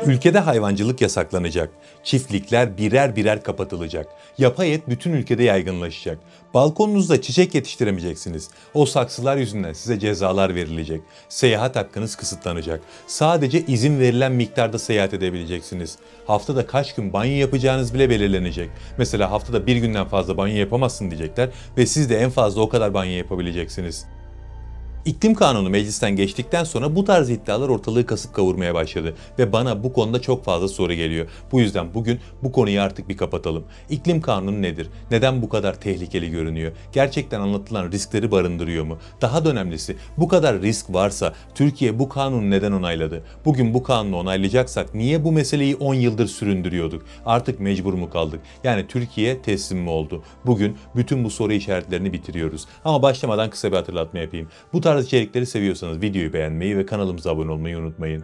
Ülkede hayvancılık yasaklanacak. Çiftlikler birer birer kapatılacak. Yapay et bütün ülkede yaygınlaşacak. Balkonunuzda çiçek yetiştiremeyeceksiniz. O saksılar yüzünden size cezalar verilecek. Seyahat hakkınız kısıtlanacak. Sadece izin verilen miktarda seyahat edebileceksiniz. Haftada kaç gün banyo yapacağınız bile belirlenecek. Mesela haftada bir günden fazla banyo yapamazsın diyecekler ve siz de en fazla o kadar banyo yapabileceksiniz. İklim Kanunu meclisten geçtikten sonra bu tarz iddialar ortalığı kasıp kavurmaya başladı ve bana bu konuda çok fazla soru geliyor. Bu yüzden bugün bu konuyu artık bir kapatalım. İklim Kanunu nedir? Neden bu kadar tehlikeli görünüyor? Gerçekten anlatılan riskleri barındırıyor mu? Daha da önemlisi, bu kadar risk varsa Türkiye bu kanunu neden onayladı? Bugün bu kanunu onaylayacaksak niye bu meseleyi 10 yıldır süründürüyorduk? Artık mecbur mu kaldık? Yani Türkiye teslim mi oldu? Bugün bütün bu soru işaretlerini bitiriyoruz. Ama başlamadan kısa bir hatırlatma yapayım. Bu tarz içerikleri seviyorsanız videoyu beğenmeyi ve kanalımıza abone olmayı unutmayın.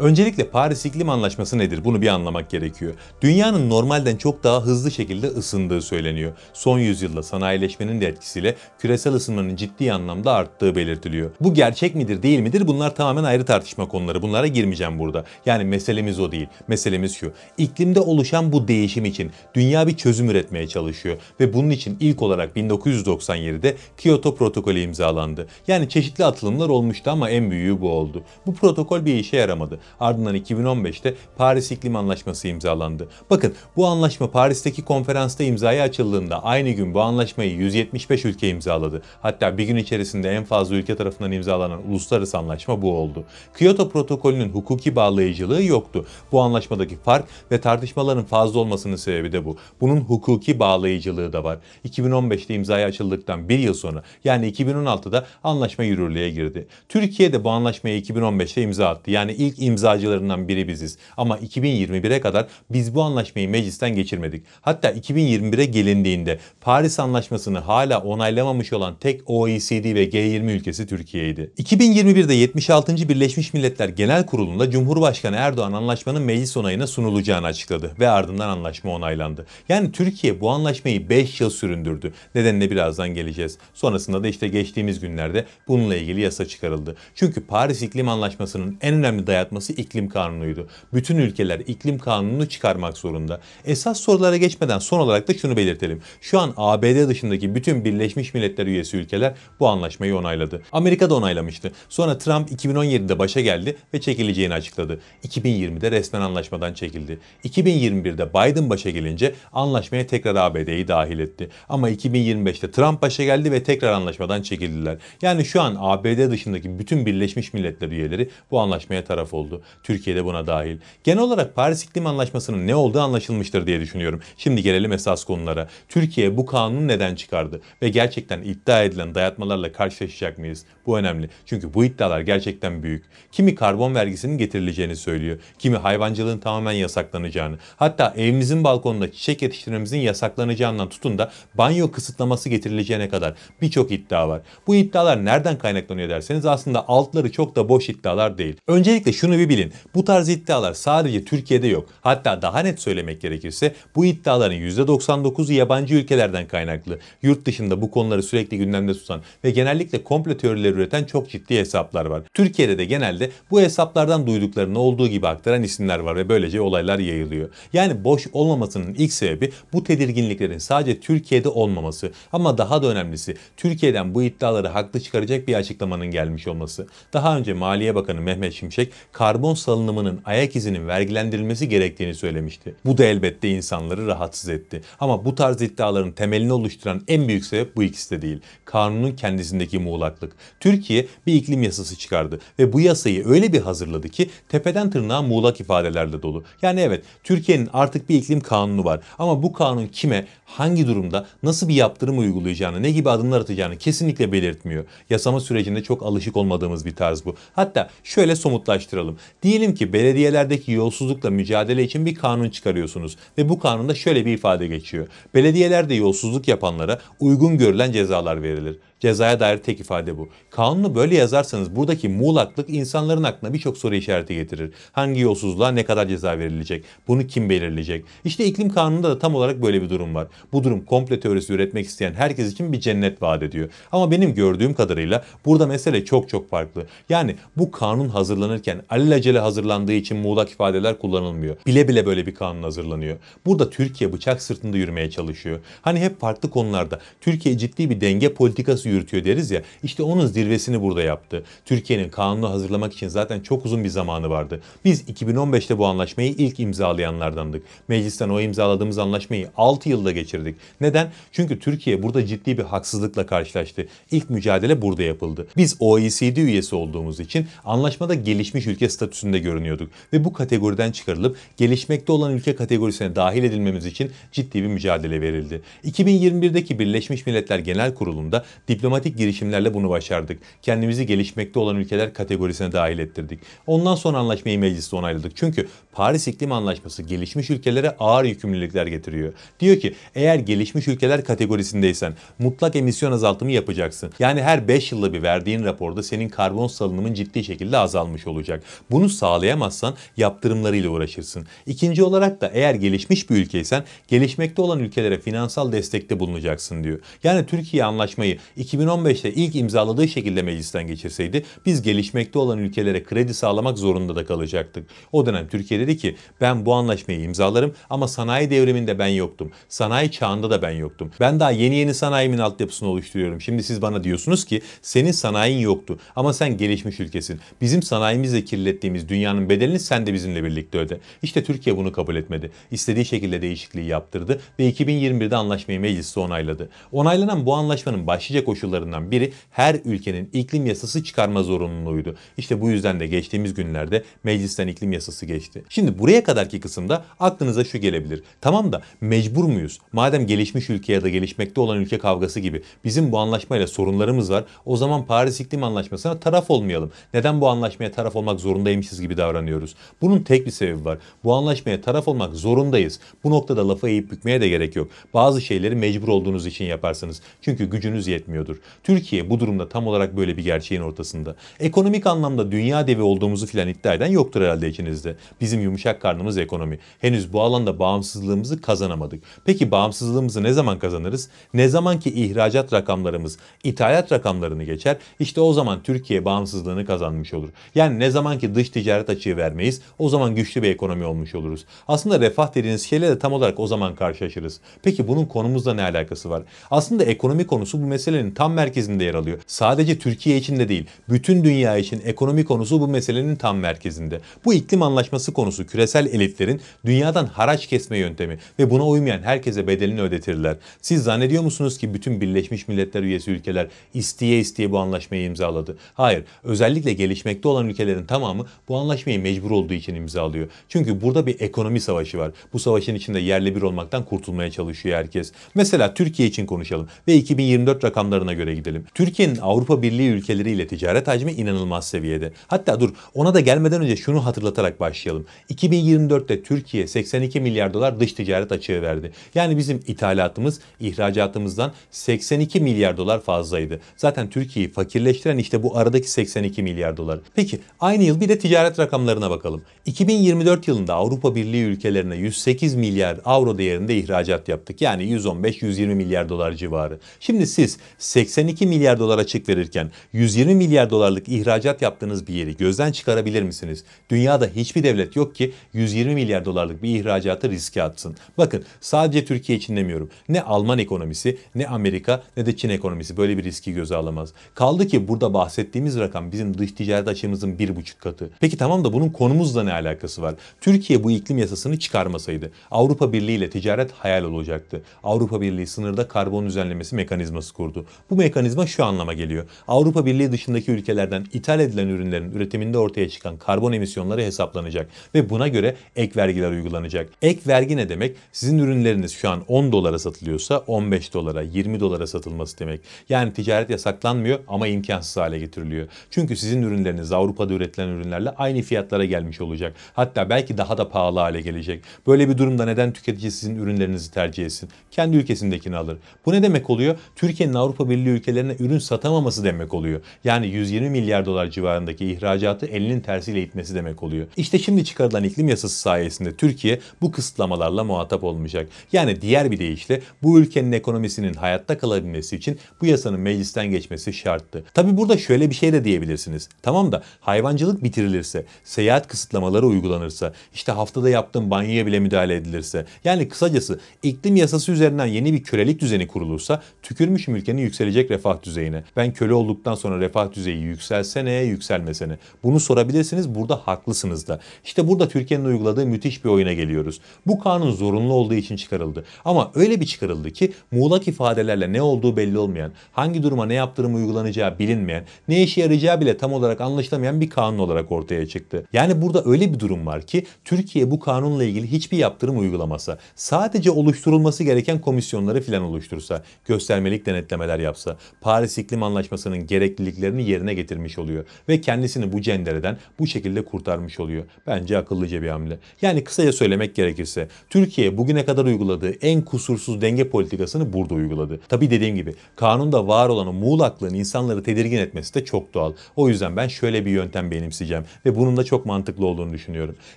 Öncelikle Paris İklim Anlaşması nedir? Bunu bir anlamak gerekiyor. Dünyanın normalden çok daha hızlı şekilde ısındığı söyleniyor. Son yüzyılda sanayileşmenin de etkisiyle küresel ısınmanın ciddi anlamda arttığı belirtiliyor. Bu gerçek midir, değil midir? Bunlar tamamen ayrı tartışma konuları. Bunlara girmeyeceğim burada. Yani meselemiz o değil. Meselemiz şu. İklimde oluşan bu değişim için dünya bir çözüm üretmeye çalışıyor ve bunun için ilk olarak 1997'de Kyoto Protokolü imzalandı. Yani çeşitli atılımlar olmuştu ama en büyüğü bu oldu. Bu protokol bir işe yaramadı. Ardından 2015'te Paris İklim Anlaşması imzalandı. Bakın bu anlaşma Paris'teki konferansta imzaya açıldığında aynı gün bu anlaşmayı 175 ülke imzaladı. Hatta bir gün içerisinde en fazla ülke tarafından imzalanan uluslararası anlaşma bu oldu. Kyoto protokolünün hukuki bağlayıcılığı yoktu. Bu anlaşmadaki fark ve tartışmaların fazla olmasının sebebi de bu. Bunun hukuki bağlayıcılığı da var. 2015'te imzaya açıldıktan bir yıl sonra yani 2016'da anlaşma yürürlüğe girdi. Türkiye de bu anlaşmayı 2015'te imza attı. Yani ilk imzacılarından biri biziz. Ama 2021'e kadar biz bu anlaşmayı meclisten geçirmedik. Hatta 2021'e gelindiğinde Paris Anlaşması'nı hala onaylamamış olan tek OECD ve G20 ülkesi Türkiye'ydi. 2021'de 76. Birleşmiş Milletler Genel Kurulu'nda Cumhurbaşkanı Erdoğan anlaşmanın meclis onayına sunulacağını açıkladı ve ardından anlaşma onaylandı. Yani Türkiye bu anlaşmayı 5 yıl süründürdü. Nedenine birazdan geleceğiz. Sonrasında da işte geçtiğimiz günlerde bununla ilgili yasa çıkarıldı. Çünkü Paris İklim Anlaşması'nın en önemli dayatması iklim kanunuydu. Bütün ülkeler iklim kanununu çıkarmak zorunda. Esas sorulara geçmeden son olarak da şunu belirtelim. Şu an ABD dışındaki bütün Birleşmiş Milletler üyesi ülkeler bu anlaşmayı onayladı. Amerika da onaylamıştı. Sonra Trump 2017'de başa geldi ve çekileceğini açıkladı. 2020'de resmen anlaşmadan çekildi. 2021'de Biden başa gelince anlaşmaya tekrar ABD'yi dahil etti. Ama 2025'te Trump başa geldi ve tekrar anlaşmadan çekildiler. Yani şu an ABD dışındaki bütün Birleşmiş Milletler üyeleri bu anlaşmaya taraf oldu. Türkiye de buna dahil. Genel olarak Paris İklim Anlaşması'nın ne olduğu anlaşılmıştır diye düşünüyorum. Şimdi gelelim esas konulara. Türkiye bu kanunu neden çıkardı? Ve gerçekten iddia edilen dayatmalarla karşılaşacak mıyız? Bu önemli. Çünkü bu iddialar gerçekten büyük. Kimi karbon vergisinin getirileceğini söylüyor. Kimi hayvancılığın tamamen yasaklanacağını. Hatta evimizin balkonunda çiçek yetiştirmemizin yasaklanacağından tutun da banyo kısıtlaması getirileceğine kadar birçok iddia var. Bu iddialar nereden kaynaklanıyor derseniz aslında altları çok da boş iddialar değil. Öncelikle şunu bir bilin. Bu tarz iddialar sadece Türkiye'de yok. Hatta daha net söylemek gerekirse bu iddiaların %99'u yabancı ülkelerden kaynaklı. Yurt dışında bu konuları sürekli gündemde tutan ve genellikle komplo teorileri üreten çok ciddi hesaplar var. Türkiye'de de genelde bu hesaplardan duyduklarını olduğu gibi aktaran isimler var ve böylece olaylar yayılıyor. Yani boş olmamasının ilk sebebi bu tedirginliklerin sadece Türkiye'de olmaması. Ama daha da önemlisi Türkiye'den bu iddiaları haklı çıkaracak bir açıklamanın gelmiş olması. Daha önce Maliye Bakanı Mehmet Şimşek karbon salınımının ayak izinin vergilendirilmesi gerektiğini söylemişti. Bu da elbette insanları rahatsız etti. Ama bu tarz iddiaların temelini oluşturan en büyük sebep bu ikisi de değil. Kanunun kendisindeki muğlaklık. Türkiye bir iklim yasası çıkardı ve bu yasayı öyle bir hazırladı ki tepeden tırnağa muğlak ifadelerle dolu. Yani evet, Türkiye'nin artık bir iklim kanunu var ama bu kanun kime, hangi durumda, nasıl bir yaptırım uygulayacağını, ne gibi adımlar atacağını kesinlikle belirtmiyor. Yasama sürecinde çok alışık olmadığımız bir tarz bu. Hatta şöyle somutlaştıralım. Diyelim ki belediyelerdeki yolsuzlukla mücadele için bir kanun çıkarıyorsunuz ve bu kanunda şöyle bir ifade geçiyor. Belediyelerde yolsuzluk yapanlara uygun görülen cezalar verilir. Cezaya dair tek ifade bu. Kanunu böyle yazarsanız buradaki muğlaklık insanların aklına birçok soru işareti getirir. Hangi yolsuzluğa ne kadar ceza verilecek? Bunu kim belirleyecek? İşte iklim kanununda da tam olarak böyle bir durum var. Bu durum komple teorisi üretmek isteyen herkes için bir cennet vaat ediyor. Ama benim gördüğüm kadarıyla burada mesele çok farklı. Yani bu kanun hazırlanırken alelacele hazırlandığı için muğlak ifadeler kullanılmıyor. Bile bile böyle bir kanun hazırlanıyor. Burada Türkiye bıçak sırtında yürümeye çalışıyor. Hani hep farklı konularda Türkiye ciddi bir denge politikası yürütüyor deriz ya. İşte onun zirvesini burada yaptı. Türkiye'nin kanunu hazırlamak için zaten çok uzun bir zamanı vardı. Biz 2015'te bu anlaşmayı ilk imzalayanlardandık. Meclisten o imzaladığımız anlaşmayı 6 yılda geçirdik. Neden? Çünkü Türkiye burada ciddi bir haksızlıkla karşılaştı. İlk mücadele burada yapıldı. Biz OECD üyesi olduğumuz için anlaşmada gelişmiş ülke statüsünde görünüyorduk ve bu kategoriden çıkarılıp gelişmekte olan ülke kategorisine dahil edilmemiz için ciddi bir mücadele verildi. 2021'deki Birleşmiş Milletler Genel Kurulu'nda diplomatik girişimlerle bunu başardık. Kendimizi gelişmekte olan ülkeler kategorisine dahil ettirdik. Ondan sonra anlaşmayı mecliste onayladık. Çünkü Paris İklim Anlaşması gelişmiş ülkelere ağır yükümlülükler getiriyor. Diyor ki eğer gelişmiş ülkeler kategorisindeysen mutlak emisyon azaltımı yapacaksın. Yani her 5 yılda bir verdiğin raporda senin karbon salınımın ciddi şekilde azalmış olacak. Bunu sağlayamazsan yaptırımlarıyla uğraşırsın. İkinci olarak da eğer gelişmiş bir ülkeysen gelişmekte olan ülkelere finansal destekte bulunacaksın diyor. Yani Türkiye anlaşmayı 2015'te ilk imzaladığı şekilde meclisten geçirseydi biz gelişmekte olan ülkelere kredi sağlamak zorunda da kalacaktık. O dönem Türkiye dedi ki ben bu anlaşmayı imzalarım ama sanayi devriminde ben yoktum. Sanayi çağında da ben yoktum. Ben daha yeni sanayimin altyapısını oluşturuyorum. Şimdi siz bana diyorsunuz ki senin sanayin yoktu ama sen gelişmiş ülkesin. Bizim sanayimizle kirlettiğimiz dünyanın bedelini sen de bizimle birlikte öde. İşte Türkiye bunu kabul etmedi. İstediği şekilde değişikliği yaptırdı ve 2021'de anlaşmayı mecliste onayladı. Onaylanan bu anlaşmanın başlıca koşullarından biri her ülkenin iklim yasası çıkarma zorunluluğuydu. İşte bu yüzden de geçtiğimiz günlerde meclisten iklim yasası geçti. Şimdi buraya kadarki kısımda aklınıza şu gelebilir. Tamam da mecbur muyuz? Madem gelişmiş ülke ya da gelişmekte olan ülke kavgası gibi bizim bu anlaşmayla sorunlarımız var. O zaman Paris İklim Anlaşması'na taraf olmayalım. Neden bu anlaşmaya taraf olmak zorundaymışız gibi davranıyoruz? Bunun tek bir sebebi var. Bu anlaşmaya taraf olmak zorundayız. Bu noktada lafa eğip bükmeye de gerek yok. Bazı şeyleri mecbur olduğunuz için yaparsınız. Çünkü gücünüz yetmiyordur. Türkiye bu durumda tam olarak böyle bir gerçeğin ortasında. Ekonomik anlamda dünya devi olduğumuzu filan iddia eden yoktur herhalde içinizde. Bizim yumuşak karnımız ekonomi. Henüz bu alanda bağımsızlığımızı kazanamadık. Peki bağımsızlığımızı ne zaman kazanırız? Ne zaman ki ihracat rakamlarımız ithalat rakamlarını geçer, işte o zaman Türkiye bağımsızlığını kazanmış olur. Yani ne zaman ki dış ticaret açığı vermeyiz, o zaman güçlü bir ekonomi olmuş oluruz. Aslında refah dediğiniz şeyle de tam olarak o zaman karşılaşırız. Peki bunun konumuzla ne alakası var? Aslında ekonomi konusu bu meselenin tam merkezinde yer alıyor. Sadece Türkiye için de değil, bütün dünya için ekonomi konusu bu meselenin tam merkezinde. Bu iklim anlaşması konusu küresel elitlerin dünyadan haraç kesme yöntemi ve buna uymayan herkese bedelini ödetirler. Siz zannediyor musunuz ki bütün Birleşmiş Milletler üyesi ülkeler isteye isteye bu anlaşmayı imzaladı? Hayır, özellikle gelişmekte olan ülkelerin tamamı bu anlaşmayı mecbur olduğu için imzalıyor. Çünkü burada bir ekonomi savaşı var. Bu savaşın içinde yerle bir olmaktan kurtulmaya çalışıyor herkes. Mesela Türkiye için konuşalım ve 2024 rakamlarına göre gidelim. Türkiye'nin Avrupa Birliği ülkeleriyle ticaret hacmi inanılmaz seviyede. Hatta dur, ona da gelmeden önce şunu hatırlatarak başlayalım. 2024'te Türkiye 82 milyar dolar dış ticaret açığı verdi. Yani bizim ithalatımız ihracatımızdan 82 milyar dolar fazlaydı. Zaten Türkiye'yi fakirleştiren işte bu aradaki 82 milyar dolar. Peki aynı yıl bir de ticaret rakamlarına bakalım. 2024 yılında Avrupa Birliği ülkelerine 108 milyar avro değerinde ihracat yaptık. Yani 115-120 milyar dolar civarı. Şimdi siz 82 milyar dolar açık verirken 120 milyar dolarlık ihracat yaptığınız bir yeri gözden çıkarabilir misiniz? Dünyada hiçbir devlet yok ki 120 milyar dolarlık bir ihracatı riske atsın. Bakın sadece Türkiye için demiyorum. Ne Alman ekonomisi, ne Amerika, ne de Çin ekonomisi böyle bir riski göze alamaz. Kaldı ki burada bahsettiğimiz rakam bizim dış ticaret açığımızın 1,5 katı. Peki tamam da bunun konumuzla ne alakası var? Türkiye bu iklim yasasını çıkarmasaydı Avrupa Birliği ile ticaret hayal olacaktı. Avrupa Birliği sınırda karbon düzenlemesi mekanizması kurdu. Bu mekanizma şu anlama geliyor. Avrupa Birliği dışındaki ülkelerden ithal edilen ürünlerin üretiminde ortaya çıkan karbon emisyonları hesaplanacak ve buna göre ek vergiler uygulanacak. Ek vergi ne demek? Sizin ürünleriniz şu an 10 dolara satılıyorsa 15 dolara, 20 dolara satılması demek. Yani ticaret yasaklanmıyor ama imkansız hale getiriliyor. Çünkü sizin ürünleriniz Avrupa'da üretilen ürünler ürünlerle aynı fiyatlara gelmiş olacak. Hatta belki daha da pahalı hale gelecek. Böyle bir durumda neden tüketici sizin ürünlerinizi tercih etsin? Kendi ülkesindekini alır. Bu ne demek oluyor? Türkiye'nin Avrupa Birliği ülkelerine ürün satamaması demek oluyor. Yani 120 milyar dolar civarındaki ihracatı elinin tersiyle itmesi demek oluyor. İşte şimdi çıkarılan iklim yasası sayesinde Türkiye bu kısıtlamalarla muhatap olmayacak. Yani diğer bir deyişle bu ülkenin ekonomisinin hayatta kalabilmesi için bu yasanın meclisten geçmesi şarttı. Tabi burada şöyle bir şey de diyebilirsiniz. Tamam da hayvancılık bitirilirse, seyahat kısıtlamaları uygulanırsa, işte haftada yaptığım banyoya bile müdahale edilirse, yani kısacası iklim yasası üzerinden yeni bir kölelik düzeni kurulursa tükürmüşüm ülkenin yükselecek refah düzeyine. Ben köle olduktan sonra refah düzeyi yükselse ne, yükselmese ne? Bunu sorabilirsiniz, burada haklısınız da. İşte burada Türkiye'nin uyguladığı müthiş bir oyuna geliyoruz. Bu kanun zorunlu olduğu için çıkarıldı. Ama öyle bir çıkarıldı ki muğlak ifadelerle ne olduğu belli olmayan, hangi duruma ne yaptırım uygulanacağı bilinmeyen, ne işe yarayacağı bile tam olarak anlaşılamayan bir kanun olarak ortaya çıktı. Yani burada öyle bir durum var ki Türkiye bu kanunla ilgili hiçbir yaptırım uygulamasa, sadece oluşturulması gereken komisyonları filan oluştursa, göstermelik denetlemeler yapsa, Paris İklim Anlaşması'nın gerekliliklerini yerine getirmiş oluyor ve kendisini bu cendereden bu şekilde kurtarmış oluyor. Bence akıllıca bir hamle. Yani kısaca söylemek gerekirse Türkiye bugüne kadar uyguladığı en kusursuz denge politikasını burada uyguladı. Tabi dediğim gibi kanunda var olan o muğlaklığın insanları tedirgin etmesi de çok doğal. O yüzden ben şöyle bir yöntem benimseyeceğim ve bunun da çok mantıklı olduğunu düşünüyorum.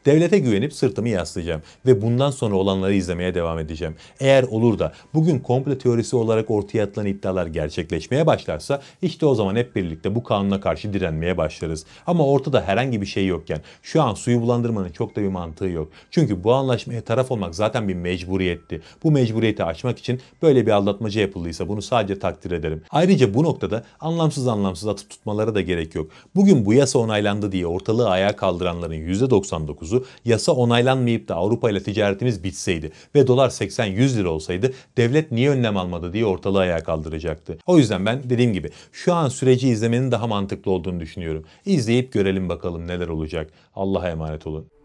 Devlete güvenip sırtımı yaslayacağım ve bundan sonra olanları izlemeye devam edeceğim. Eğer olur da bugün komplo teorisi olarak ortaya atılan iddialar gerçekleşmeye başlarsa işte o zaman hep birlikte bu kanuna karşı direnmeye başlarız. Ama ortada herhangi bir şey yokken şu an suyu bulandırmanın çok da bir mantığı yok. Çünkü bu anlaşmaya taraf olmak zaten bir mecburiyetti. Bu mecburiyeti aşmak için böyle bir aldatmaca yapıldıysa bunu sadece takdir ederim. Ayrıca bu noktada anlamsız atıp tutmalara da gerek yok. Bugün bu yasa onaylandı diye ortalığı ayağa kaldıranların %99'u yasa onaylanmayıp da Avrupa ile ticaretimiz bitseydi ve dolar 80-100 lira olsaydı devlet niye önlem almadı diye ortalığı ayağa kaldıracaktı. O yüzden ben dediğim gibi şu an süreci izlemenin daha mantıklı olduğunu düşünüyorum. İzleyip görelim bakalım neler olacak. Allah'a emanet olun.